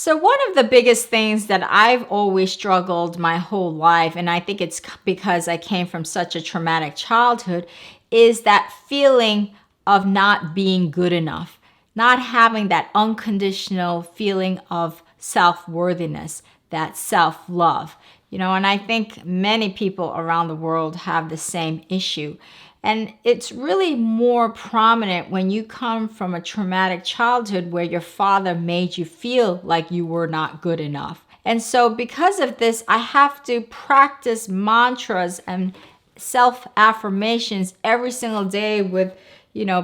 So one of the biggest things that I've always struggled my whole life, and I think it's because I came from such a traumatic childhood, is that feeling of not being good enough, not having that unconditional feeling of self-worthiness, that self-love. And I think many people around the world have the same issue. And it's really more prominent when you come from a traumatic childhood where your father made you feel like you were not good enough. And so, because of this, I have to practice mantras and self affirmations every single day with,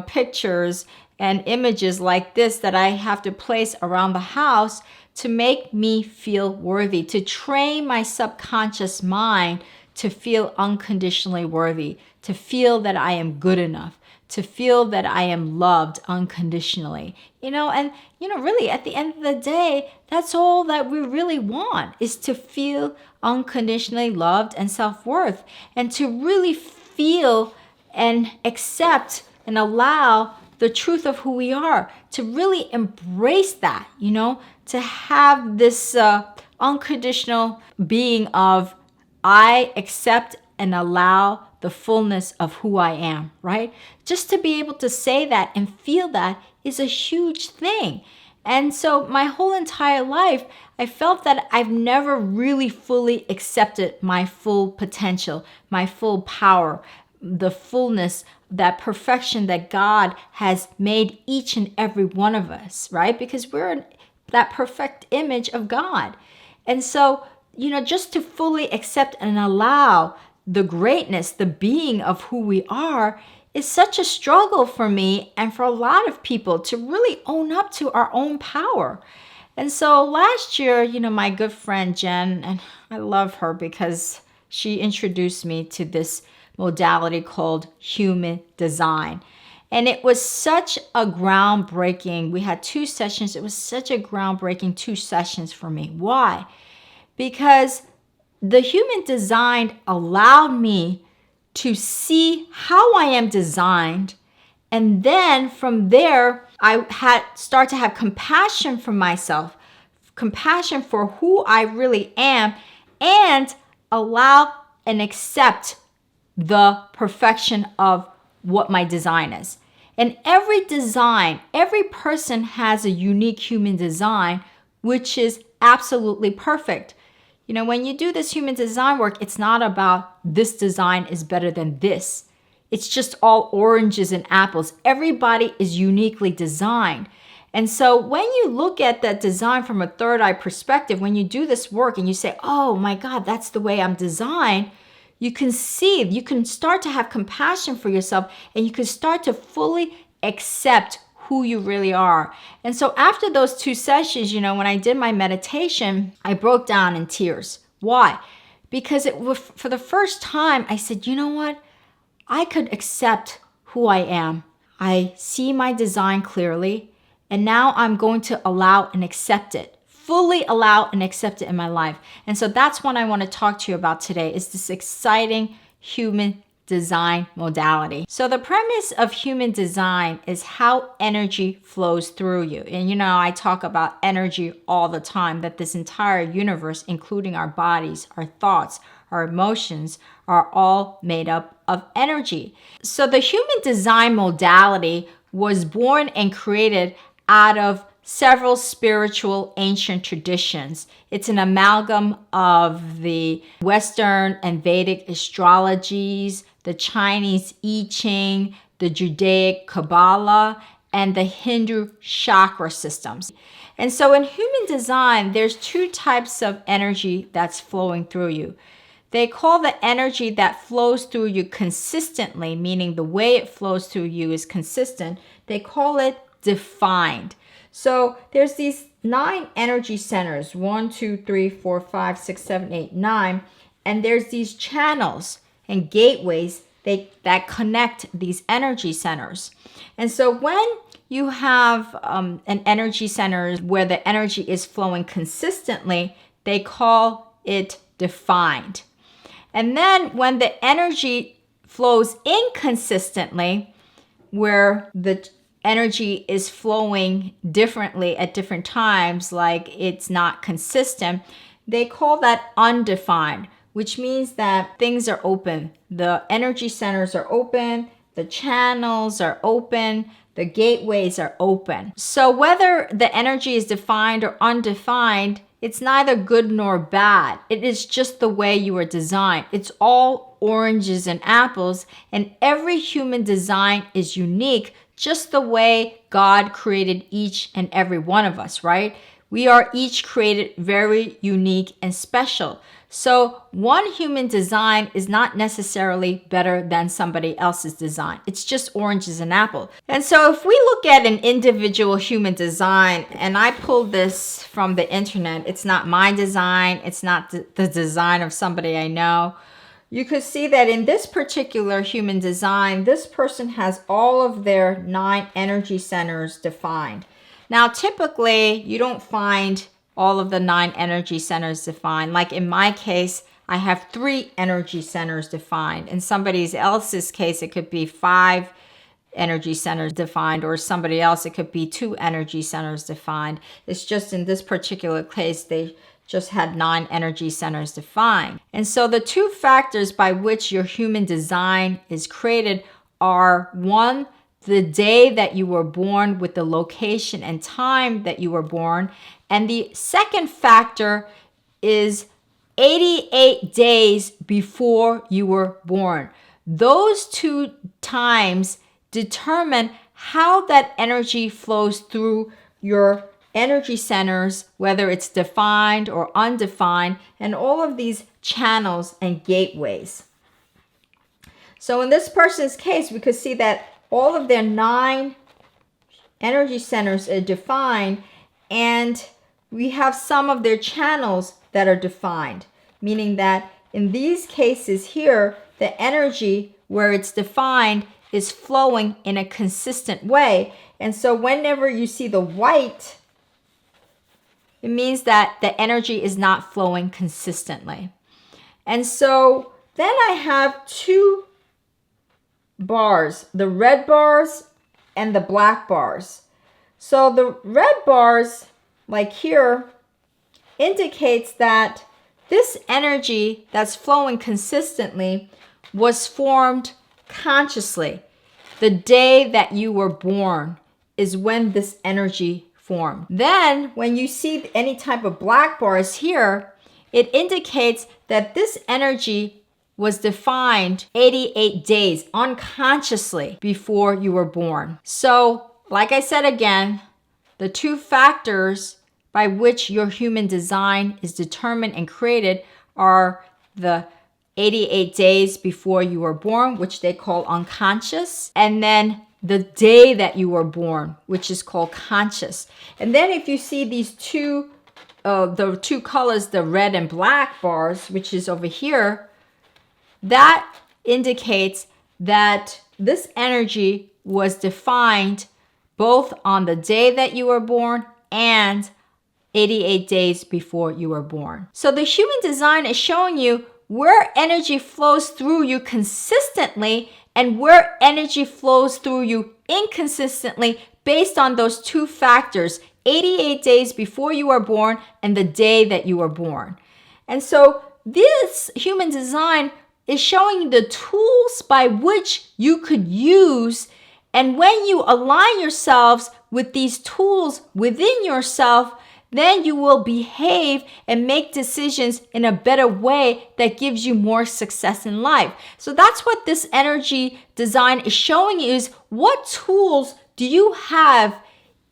pictures and images like this that I have to place around the house to make me feel worthy, to train my subconscious mind to feel unconditionally worthy, to feel that I am good enough, to feel that I am loved unconditionally. Really at the end of the day, that's all that we really want, is to feel unconditionally loved and self-worth, and to really feel and accept and allow the truth of who we are, to really embrace that, to have this unconditional being of I accept and allow the fullness of who I am, right? Just to be able to say that and feel that is a huge thing. And so my whole entire life, I felt that I've never really fully accepted my full potential, my full power, the fullness, that perfection that God has made each and every one of us, right? Because we're that perfect image of God. And so, just to fully accept and allow the greatness, the being of who we are, is such a struggle for me and for a lot of people to really own up to our own power. And so last year, my good friend Jen, and I love her because she introduced me to this modality called human design. And it was such a groundbreaking, we had 2 sessions. It was such a groundbreaking 2 sessions for me. Why? Because the human design allowed me to see how I am designed. And then from there, I had start to have compassion for myself, compassion for who I really am, and allow and accept the perfection of what my design is. And every design, every person has a unique human design, which is absolutely perfect. When you do this human design work, it's not about this design is better than this. It's just all oranges and apples. Everybody is uniquely designed. And so when you look at that design from a third eye perspective, when you do this work and you say, oh my God, that's the way I'm designed, you can see, you can start to have compassion for yourself, and you can start to fully accept who you really are. And so after those 2 sessions, when I did my meditation, I broke down in tears. Why? Because it was for the first time, I said, you know what? I could accept who I am. I see my design clearly, and now I'm going to allow and accept it. Fully allow and accept it in my life. And so that's what I want to talk to you about today, is this exciting human design modality. So the premise of human design is how energy flows through you. And I talk about energy all the time, that this entire universe, including our bodies, our thoughts, our emotions, are all made up of energy. So the human design modality was born and created out of several spiritual ancient traditions. It's an amalgam of the Western and Vedic astrologies, the Chinese I Ching, the Judaic Kabbalah, and the Hindu chakra systems. And so in human design, there's 2 types of energy that's flowing through you. They call the energy that flows through you consistently, meaning the way it flows through you is consistent. They call it defined. So there's these 9 energy centers, 1, 2, 3, 4, 5, 6, 7, 8, 9. And there's these channels and gateways that connect these energy centers. And so when you have an energy center where the energy is flowing consistently, they call it defined. And then when the energy flows inconsistently, where the energy is flowing differently at different times, like it's not consistent, they call that undefined, which means that things are open. The energy centers are open, the channels are open, the gateways are open. So whether the energy is defined or undefined, it's neither good nor bad. It is just the way you are designed. It's all oranges and apples, and every human design is unique, just the way God created each and every one of us, right? We are each created very unique and special. So one human design is not necessarily better than somebody else's design. It's just oranges and apples. And so if we look at an individual human design, and I pulled this from the internet, it's not my design, it's not the design of somebody I know. You could see that in this particular human design, this person has all of their 9 energy centers defined. Now, typically, you don't find all of the 9 energy centers defined. Like in my case, I have 3 energy centers defined. In somebody else's case, it could be 5 energy centers defined, or somebody else, it could be 2 energy centers defined. It's just in this particular case, they just had 9 energy centers defined. And so the 2 factors by which your human design is created are, 1, the day that you were born with the location and time that you were born. And the second factor is 88 days before you were born. Those 2 times determine how that energy flows through your energy centers, whether it's defined or undefined, and all of these channels and gateways. So in this person's case, we could see that all of their 9 energy centers are defined, and we have some of their channels that are defined, meaning that in these cases here, the energy where it's defined is flowing in a consistent way. And so whenever you see the white, it means that the energy is not flowing consistently. And so then I have 2 bars, the red bars and the black bars. So the red bars, like here, indicates that this energy that's flowing consistently was formed consciously. The day that you were born is when this energy formed. Then when you see any type of black bars here, it indicates that this energy was defined 88 days unconsciously before you were born. So, like I said again, the 2 factors by which your human design is determined and created are the 88 days before you were born, which they call unconscious, and then the day that you were born, which is called conscious. And then if you see these the 2 colors, the red and black bars, which is over here, that indicates that this energy was defined both on the day that you were born and 88 days before you were born. So the human design is showing you where energy flows through you consistently and where energy flows through you inconsistently based on those 2 factors, 88 days before you were born and the day that you were born. And so this human design is showing you the tools by which you could use. And when you align yourselves with these tools within yourself, then you will behave and make decisions in a better way that gives you more success in life. So that's what this energy design is showing you, is what tools do you have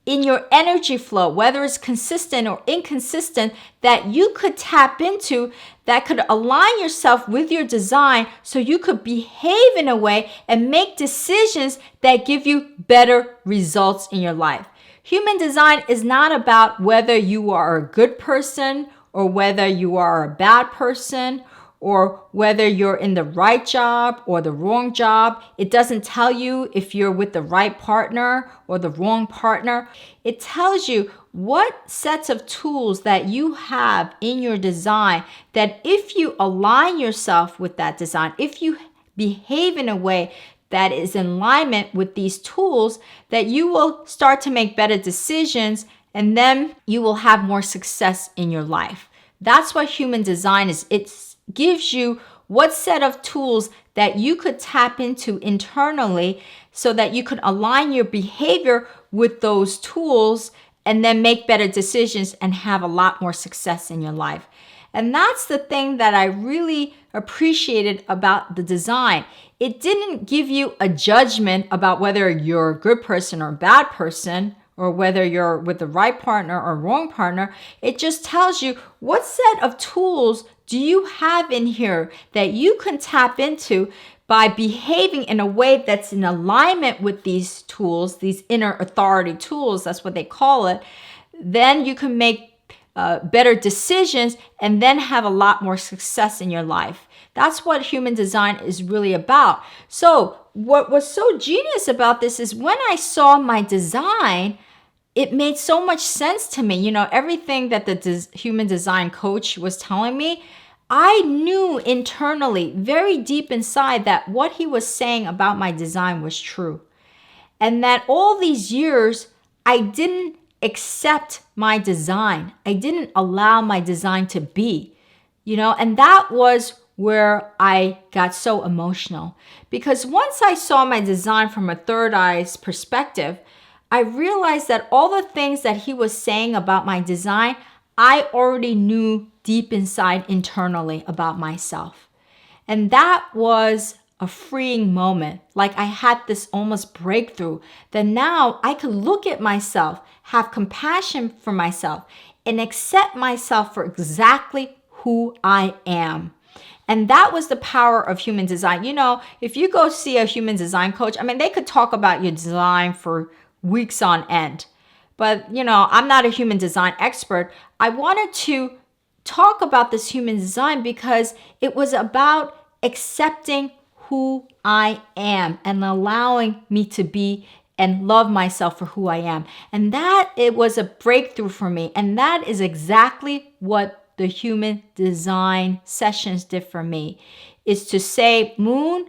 in your energy flow, whether it's consistent or inconsistent, that you could tap into, that could align yourself with your design so you could behave in a way and make decisions that give you better results in your life. Human design is not about whether you are a good person or whether you are a bad person or whether you're in the right job or the wrong job. It doesn't tell you if you're with the right partner or the wrong partner. It tells you what sets of tools that you have in your design that if you align yourself with that design, if you behave in a way that is in alignment with these tools, that you will start to make better decisions, and then you will have more success in your life. That's what human design is. It gives you what set of tools that you could tap into internally so that you could align your behavior with those tools and then make better decisions and have a lot more success in your life. And that's the thing that I really appreciated about the design. It didn't give you a judgment about whether you're a good person or a bad person, or whether you're with the right partner or wrong partner. It just tells you what set of tools do you have in here that you can tap into by behaving in a way that's in alignment with these tools, these inner authority tools, that's what they call it. Then you can make better decisions and then have a lot more success in your life. That's what human design is really about. So what was so genius about this is when I saw my design, it made so much sense to me. You know, everything that the human design coach was telling me, I knew internally, very deep inside, that what he was saying about my design was true. And that all these years, I didn't accept my design. I didn't allow my design to be, and that was where I got so emotional. Because once I saw my design from a third eye's perspective, I realized that all the things that he was saying about my design, I already knew deep inside internally about myself. And that was a freeing moment. Like I had this almost breakthrough that now I could look at myself, have compassion for myself, and accept myself for exactly who I am. And that was the power of human design. If you go see a human design coach, they could talk about your design for weeks on end. But, I'm not a human design expert. I wanted to talk about this human design because it was about accepting who I am and allowing me to be and love myself for who I am. And that it was a breakthrough for me. And that is exactly what the human design sessions did for me, is to say, Moon,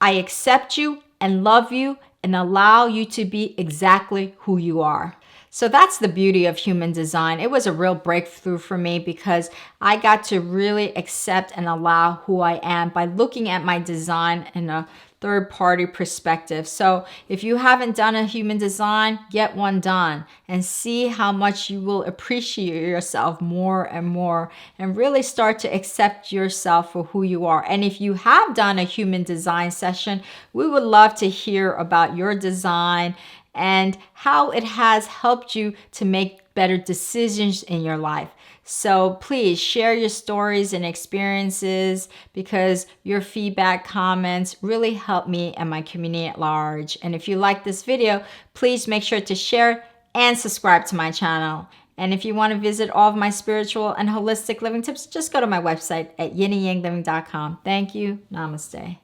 I accept you and love you and allow you to be exactly who you are. So that's the beauty of human design. It was a real breakthrough for me because I got to really accept and allow who I am by looking at my design in a third-party perspective. So if you haven't done a human design, get one done and see how much you will appreciate yourself more and more and really start to accept yourself for who you are. And if you have done a human design session, we would love to hear about your design and how it has helped you to make better decisions in your life. So please share your stories and experiences because your feedback, comments really help me and my community at large. And if you like this video, please make sure to share and subscribe to my channel. And if you want to visit all of my spiritual and holistic living tips, just go to my website at yinandyangliving.com. Thank you. Namaste.